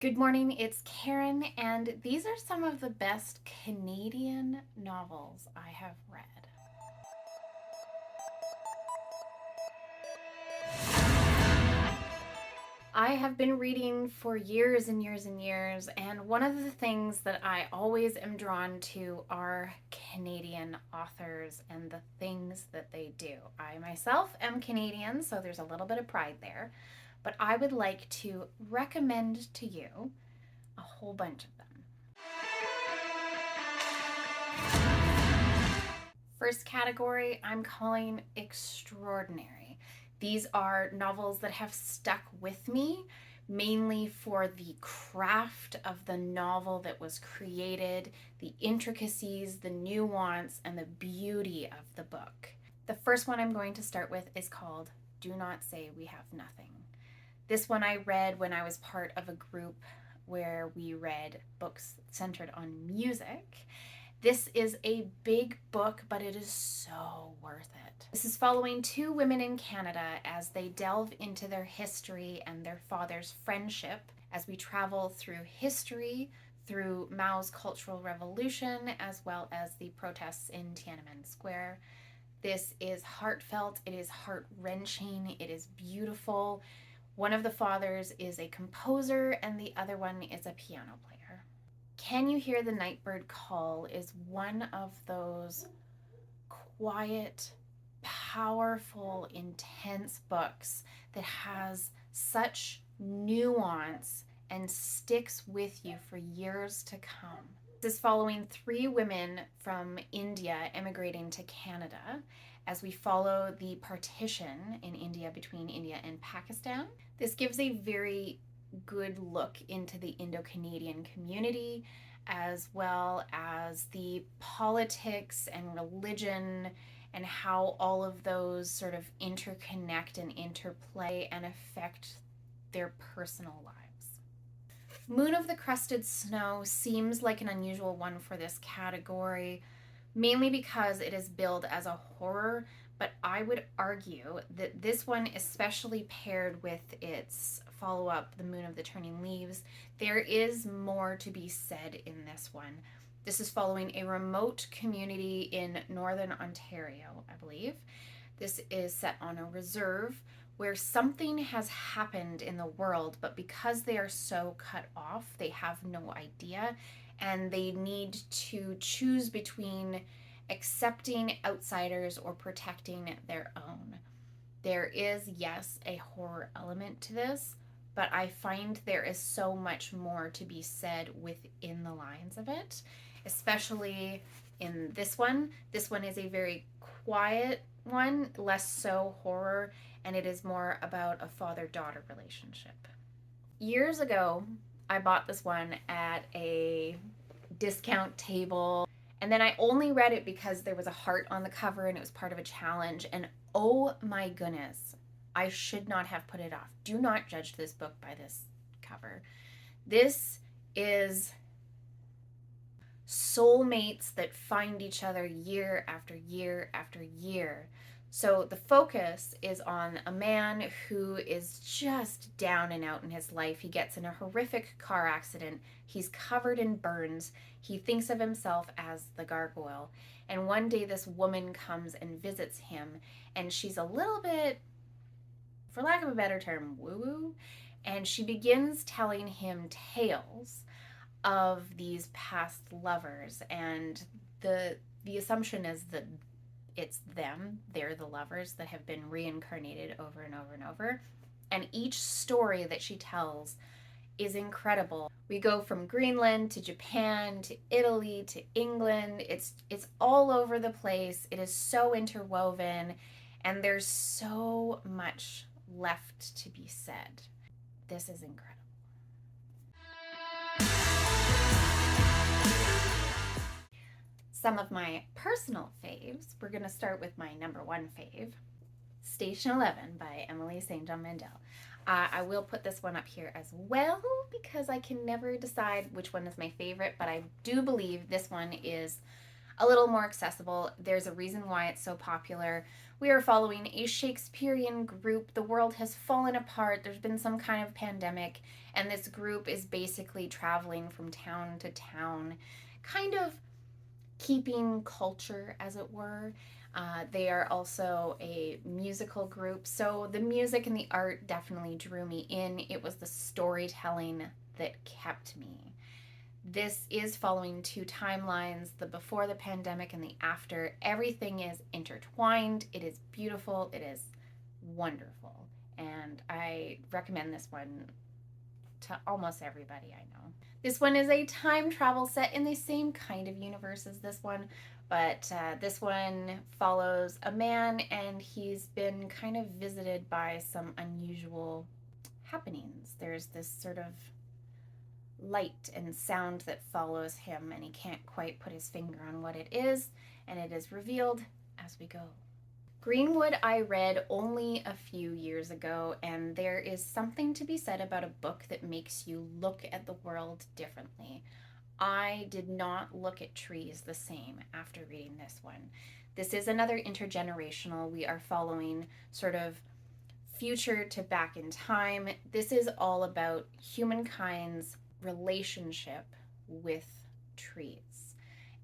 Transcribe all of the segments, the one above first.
Good morning, it's Karen, and these are some of the best Canadian novels I have read. I have been reading for years and years and years, and one of the things that I always am drawn to are Canadian authors and the things that they do. I myself am Canadian, so there's a little bit of pride there, but I would like to recommend to you a whole bunch of them. First category I'm calling extraordinary. These are novels that have stuck with me mainly for the craft of the novel that was created, the intricacies, the nuance, and the beauty of the book. The first one I'm going to start with is called Do Not Say We Have Nothing. This one I read when I was part of a group where we read books centered on music. This is a big book, but it is so worth it. This is following two women in Canada as they delve into their history and their father's friendship as we travel through history, through Mao's Cultural Revolution, as well as the protests in Tiananmen Square. This is heartfelt, it is heart-wrenching, it is beautiful. One of the fathers is a composer and the other one is a piano player. Can You Hear the Nightbird Call is one of those quiet, powerful, intense books that has such nuance and sticks with you for years to come. This is following three women from India immigrating to Canada as we follow the partition in India between India and Pakistan. This gives a very good look into the Indo-Canadian community, as well as the politics and religion and how all of those sort of interconnect and interplay and affect their personal lives. Moon of the Crusted Snow seems like an unusual one for this category, mainly because it is billed as a horror, but I would argue that this one, especially paired with its follow-up, The Moon of the Turning Leaves, there is more to be said in this one. This is following a remote community in northern Ontario, I believe. This is set on a reserve where something has happened in the world, but because they are so cut off, they have no idea, and they need to choose between accepting outsiders or protecting their own. There is, yes, a horror element to this, but I find there is so much more to be said within the lines of it, especially in this one. This one is a very quiet one, less so horror, and it is more about a father-daughter relationship. Years ago, I bought this one at a discount table, and then I only read it because there was a heart on the cover and it was part of a challenge, and oh my goodness, I should not have put it off. Do not judge this book by this cover. This is soulmates that find each other year after year after year. So the focus is on a man who is just down and out in his life. He gets in a horrific car accident. He's covered in burns. He thinks of himself as the gargoyle. And one day this woman comes and visits him, and she's a little bit, for lack of a better term, woo-woo. And she begins telling him tales of these past lovers, and the assumption is that it's them, they're the lovers that have been reincarnated over and over and over. And each story that she tells is incredible. We go from Greenland to Japan to Italy to England. It's all over the place. It is so interwoven, and there's so much left to be said. This is incredible. Some of my personal faves, we're going to start with my number one fave, Station 11 by Emily St. John Mandel. I will put this one up here as well because I can never decide which one is my favorite, but I do believe this one is a little more accessible. There's a reason why it's so popular. We are following a Shakespearean group. The world has fallen apart. There's been some kind of pandemic, and this group is basically traveling from town to town, kind of keeping culture, as it were. They are also a musical group, so the music and the art definitely drew me in. It was the storytelling that kept me. This is following two timelines, the before the pandemic and the after. Everything is intertwined. It is beautiful. It is wonderful. And I recommend this one to almost everybody I know. This one is a time travel set in the same kind of universe as this one, but this one follows a man and he's been kind of visited by some unusual happenings. There's this sort of light and sound that follows him, and he can't quite put his finger on what it is, and it is revealed as we go. Greenwood I read only a few years ago, and there is something to be said about a book that makes you look at the world differently. I did not look at trees the same after reading this one. This is another intergenerational. We are following sort of future to back in time. This is all about humankind's relationship with trees.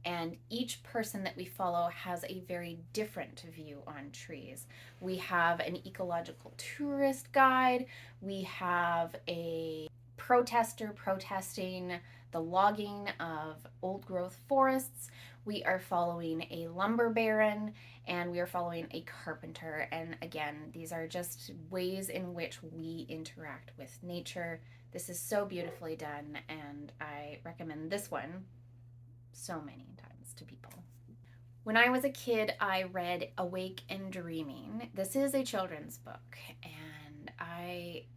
And each person that we follow has a very different view on trees. We have an ecological tourist guide, we have a protester protesting the logging of old growth forests. We are following a lumber baron, and we are following a carpenter. And again, these are just ways in which we interact with nature. This is so beautifully done, and I recommend this one so many times to people. When I was a kid, I read Awake and Dreaming. This is a children's book, and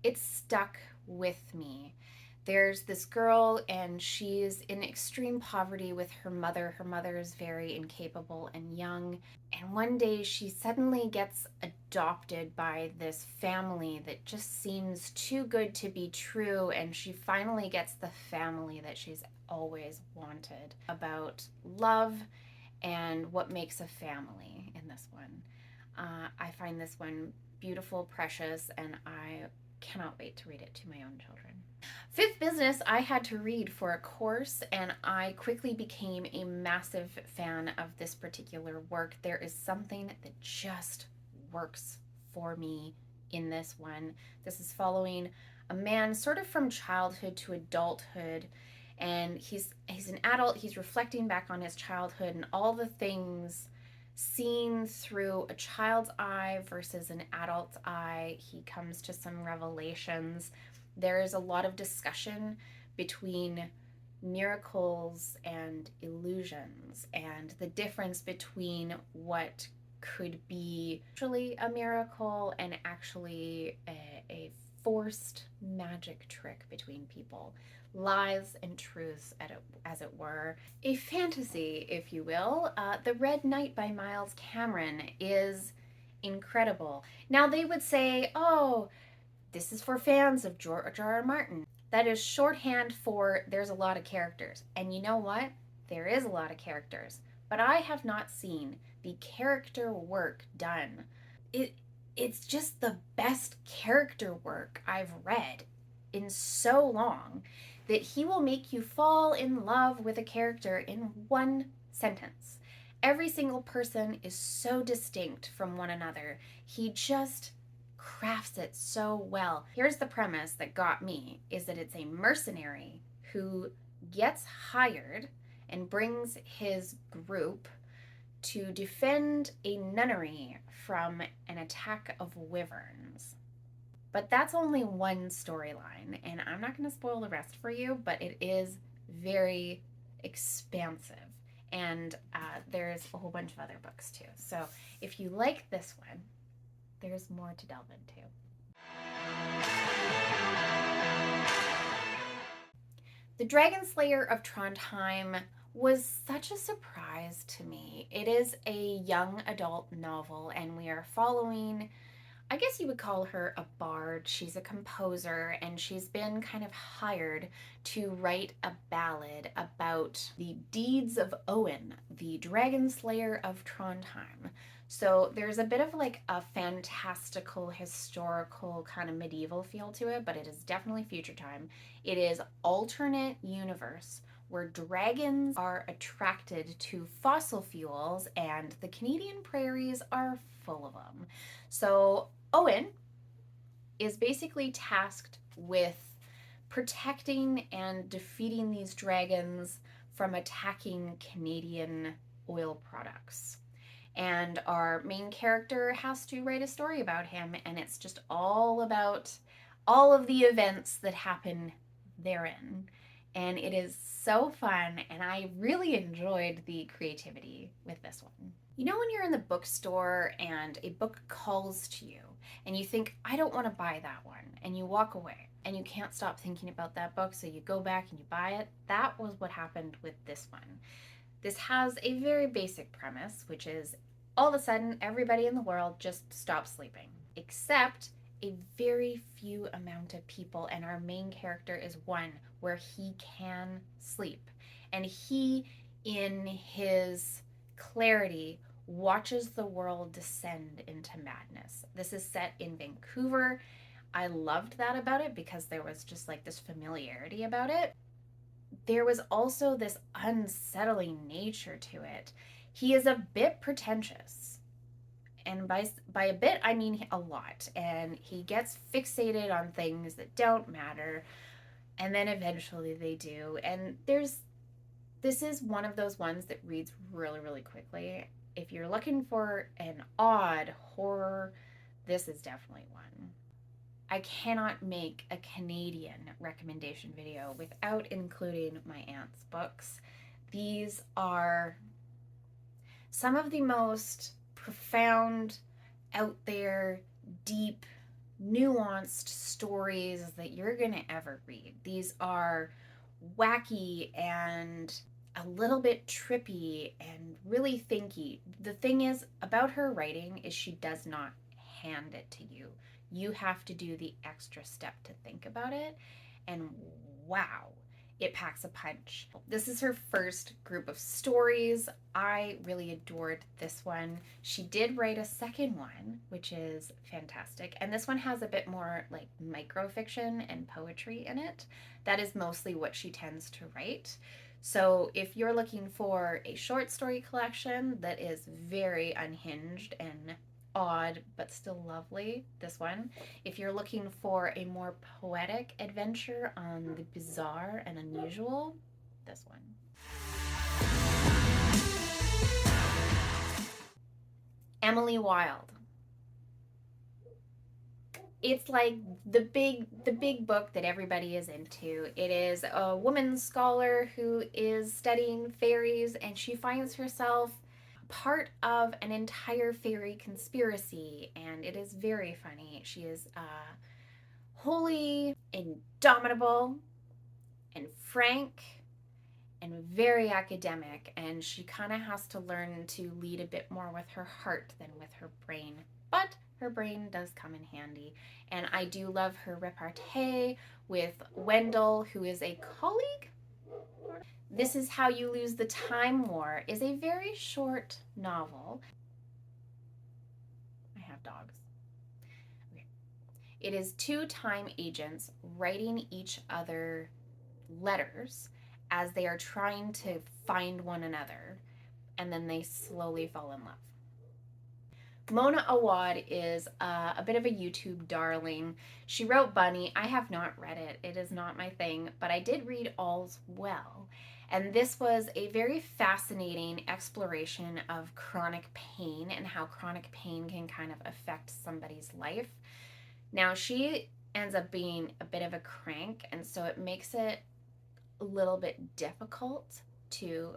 it stuck with me. There's this girl, and she's in extreme poverty with her mother. Her mother is very incapable and young. And one day she suddenly gets adopted by this family that just seems too good to be true. And she finally gets the family that she's always wanted. About love and what makes a family in this one. I find this one beautiful, precious, and I cannot wait to read it to my own children. Fifth Business I had to read for a course, and I quickly became a massive fan of this particular work. There is something that just works for me in this one. This is following a man sort of from childhood to adulthood, and he's an adult. He's reflecting back on his childhood and all the things seen through a child's eye versus an adult's eye. He comes to some revelations. There is a lot of discussion between miracles and illusions, and the difference between what could be actually a miracle and actually a forced magic trick between people. Lies and truths, as it were. A fantasy, if you will. The Red Knight by Miles Cameron is incredible. Now they would say, oh, this is for fans of George R. R. Martin. That is shorthand for there's a lot of characters. And you know what? There is a lot of characters. But I have not seen the character work done. It's just the best character work I've read in so long that he will make you fall in love with a character in one sentence. Every single person is so distinct from one another. He just crafts it so well. Here's the premise that got me, is that it's a mercenary who gets hired and brings his group to defend a nunnery from an attack of wyverns. But that's only one storyline, and I'm not going to spoil the rest for you, but it is very expansive. And there's a whole bunch of other books too. So if you like this one, there's more to delve into. The Dragon Slayer of Trondheim was such a surprise to me. It is a young adult novel, and we are following I guess you would call her a bard. She's a composer, and she's been kind of hired to write a ballad about the deeds of Owen, the dragon slayer of Trondheim. So there's a bit of like a fantastical, historical kind of medieval feel to it, but it is definitely future time. It is alternate universe where dragons are attracted to fossil fuels and the Canadian prairies are full of them. So Owen is basically tasked with protecting and defeating these dragons from attacking Canadian oil products. And our main character has to write a story about him, and it's just all about all of the events that happen therein. And it is so fun, and I really enjoyed the creativity with this one. You know, when you're in the bookstore and a book calls to you, and you think, I don't want to buy that one, and you walk away, and you can't stop thinking about that book, so you go back and you buy it? That was what happened with this one. This has a very basic premise, which is all of a sudden everybody in the world just stops sleeping, except a very few amount of people, and our main character is one where he can sleep. And he, in his clarity, watches the world descend into madness. This is set in Vancouver. I loved that about it because there was just like this familiarity about it. There was also this unsettling nature to it. He is a bit pretentious. And by a bit, I mean a lot. And he gets fixated on things that don't matter. And then eventually they do. And this is one of those ones that reads really, really quickly. If you're looking for an odd horror, this is definitely one. I cannot make a Canadian recommendation video without including my aunt's books. These are some of the most profound, out there, deep, nuanced stories that you're going to ever read. These are wacky and a little bit trippy and really thinky. The thing is about her writing is she does not hand it to you. You have to do the extra step to think about it. And wow, it packs a punch. This is her first group of stories. I really adored this one. She did write a second one, which is fantastic. And this one has a bit more like microfiction and poetry in it. That is mostly what she tends to write. So if you're looking for a short story collection that is very unhinged and odd but still lovely, this one. If you're looking for a more poetic adventure on the bizarre and unusual, this one. Emily Wilde. It's like the big book that everybody is into. It is a woman scholar who is studying fairies, and she finds herself part of an entire fairy conspiracy, and it is very funny. She is wholly indomitable and frank and very academic, and she kind of has to learn to lead a bit more with her heart than with her brain. But her brain does come in handy. And I do love her repartee with Wendell, who is a colleague. This Is How You Lose the Time War is a very short novel. I have dogs. Okay. It is two time agents writing each other letters as they are trying to find one another, and then they slowly fall in love. Mona Awad is a bit of a YouTube darling. She wrote Bunny. I have not read it. It is not my thing, but I did read All's Well. And this was a very fascinating exploration of chronic pain and how chronic pain can kind of affect somebody's life. Now, she ends up being a bit of a crank, and so it makes it a little bit difficult to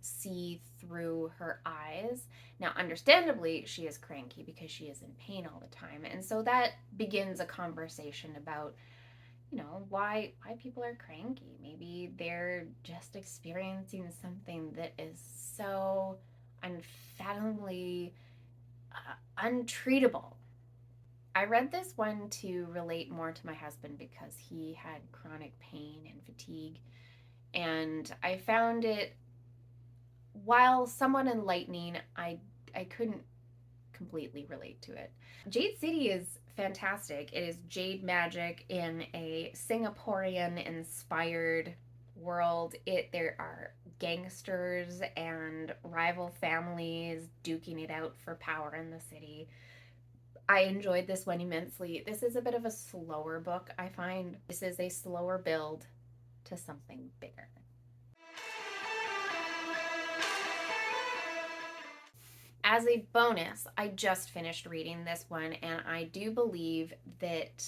see through her eyes. Now, understandably, she is cranky because she is in pain all the time. And so that begins a conversation about, you know, why people are cranky. Maybe they're just experiencing something that is so unfathomably untreatable. I read this one to relate more to my husband because he had chronic pain and fatigue. And I found it, while somewhat enlightening, I couldn't completely relate to it. Jade City is fantastic. It is jade magic in a Singaporean inspired world. There are gangsters and rival families duking it out for power in the city. I enjoyed this one immensely. This is a bit of a slower book, I find. This is a slower build to something bigger. As a bonus, I just finished reading this one, and I do believe that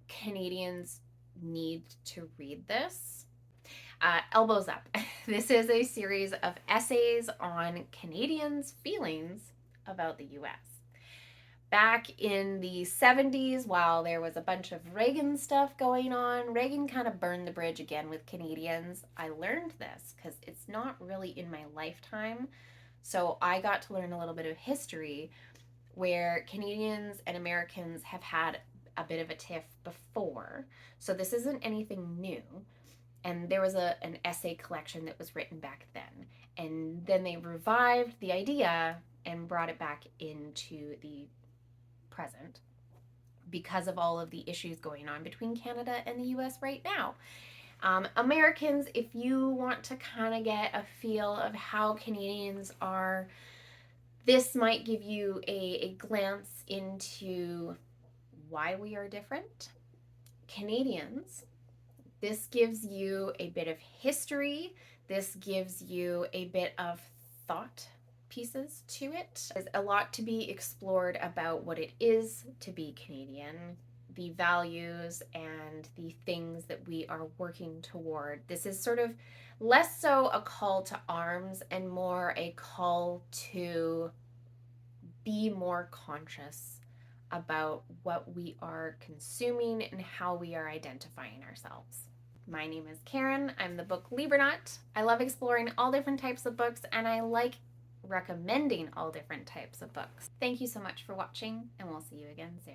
Canadians need to read this. Elbows Up. This is a series of essays on Canadians' feelings about the US. Back in the 70s, while there was a bunch of Reagan stuff going on, Reagan kind of burned the bridge again with Canadians. I learned this because it's not really in my lifetime. So I got to learn a little bit of history where Canadians and Americans have had a bit of a tiff before. So this isn't anything new. And there was an essay collection that was written back then. And then they revived the idea and brought it back into the present because of all of the issues going on between Canada and the US right now. Americans, if you want to kind of get a feel of how Canadians are, this might give you a glance into why we are different. Canadians, this gives you a bit of history. This gives you a bit of thought pieces to it. There's a lot to be explored about what it is to be Canadian, the values and the things that we are working toward. This is sort of less so a call to arms and more a call to be more conscious about what we are consuming and how we are identifying ourselves. My name is Karen. I'm the book Librenaut. I love exploring all different types of books, and I like recommending all different types of books. Thank you so much for watching, and we'll see you again soon.